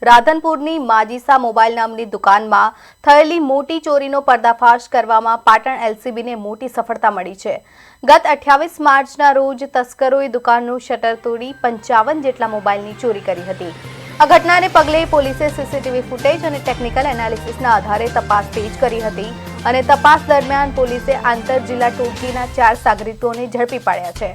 રાધનપુરની માજીસા mobile નામની દુકાનમાં થયેલી મોટી ચોરીનો પર્દાફાશ કરવામાં પાટણ એલસીબીને મોટી સફળતા મળી છે। ગત 28 માર્ચના રોજ તસ્કરોએ દુકાનનું શટર તોડી 55 જેટલા મોબાઈલની ચોરી કરી હતી। આ ઘટનાને પગલે પોલીસે સીસીટીવી ફૂટેજ અને ટેકનિકલ એનાલિસિસના આધારે તપાસ તેજ કરી હતી અને તપાસ દરમિયાન પોલીસે આંતર જિલ્લા ટોળકીના 4 સાગરીતોને ઝડપી પાડ્યા છે।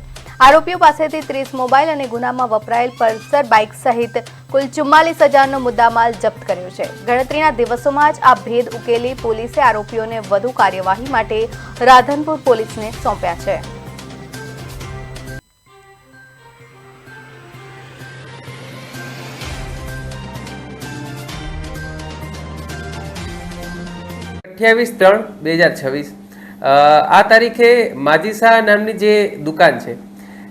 આરોપીઓ પાસેથી 30 મોબાઈલ અને ગુનામાં વપરાયેલ પલ્સર બાઇક સહિત કુલ 44,000નો મુદ્દામાલ જપ્ત કર્યો છે। ગણતરીના દિવસોમાં જ આ ભેદ ઉકેલી પોલીસે આરોપીઓને વધુ કાર્યવાહી માટે રાધનપુર પોલીસને સોંપ્યા છે। आ तारीखे माजीसा नामनी जे दुकान है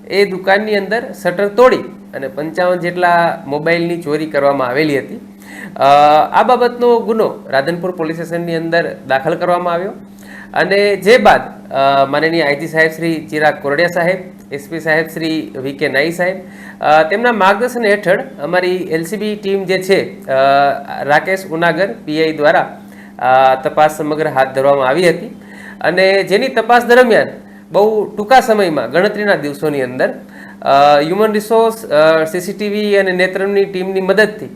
ए दुकाननी अंदर शटर तोड़ी अने 55 जेटला मोबाइलनी चोरी करवामां आवेली हती। आ बाबतनो गुनो राधनपुर पोलीस स्टेशननी अंदर दाखल करवामां आव्यो अने जे बाद माननीय आईजी साहेब श्री चिराग कोरडिया साहेब, एसपी साहेब श्री वीके नाई साहेब तेमना मार्गदर्शन हेठळ अमारी एलसीबी टीम जे छे राकेश उनागर पीआई द्वारा तपास समग्र हाथ धरवामां आवी हती અને જેની તપાસ દરમિયાન બહુ ટૂંકા સમયમાં ગણતરીના દિવસોની અંદર હ્યુમન રિસોર્સ સીસીટીવી અને નેત્રમની ટીમની મદદથી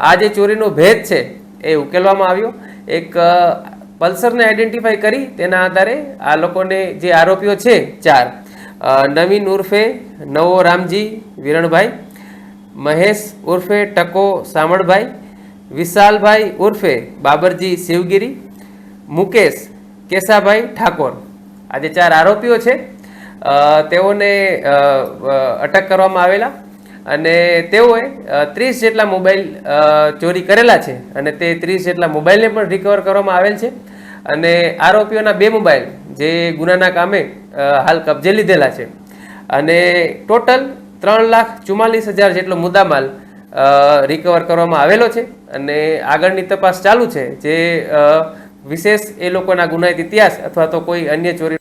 આ જે ચોરીનો ભેદ છે એ ઉકેલવામાં આવ્યો। એક પલ્સરને આઈડેન્ટિફાઈ કરી તેના આધારે આ લોકોને જે આરોપીઓ છે 4 નવીન ઉર્ફે નવો રામજી વિરણભાઈ, મહેશ ઉર્ફે ટકો સામળભાઈ, વિશાલભાઈ ઉર્ફે બાબરજી શિવગીરી, મુકેશ કેસાભાઈ ઠાકોર, આ જે 4 આરોપીઓ છે તેઓને અટક કરવામાં આવેલા અને તેઓએ 30 જેટલા મોબાઈલ ચોરી કરેલા છે અને તે 30 જેટલા મોબાઈલને પણ રિકવર કરવામાં આવેલ છે અને આરોપીઓના 2 મોબાઈલ જે ગુનાના કામે હાલ કબજે લીધેલા છે અને ટોટલ 3,44,000 જેટલો મુદ્દામાલ રિકવર કરવામાં આવેલો છે અને આગળની તપાસ ચાલુ છે। જે વિશેષ એ લોકોના ગુનાહિત ઇતિહાસ અથવા તો કોઈ અન્ય ચોરી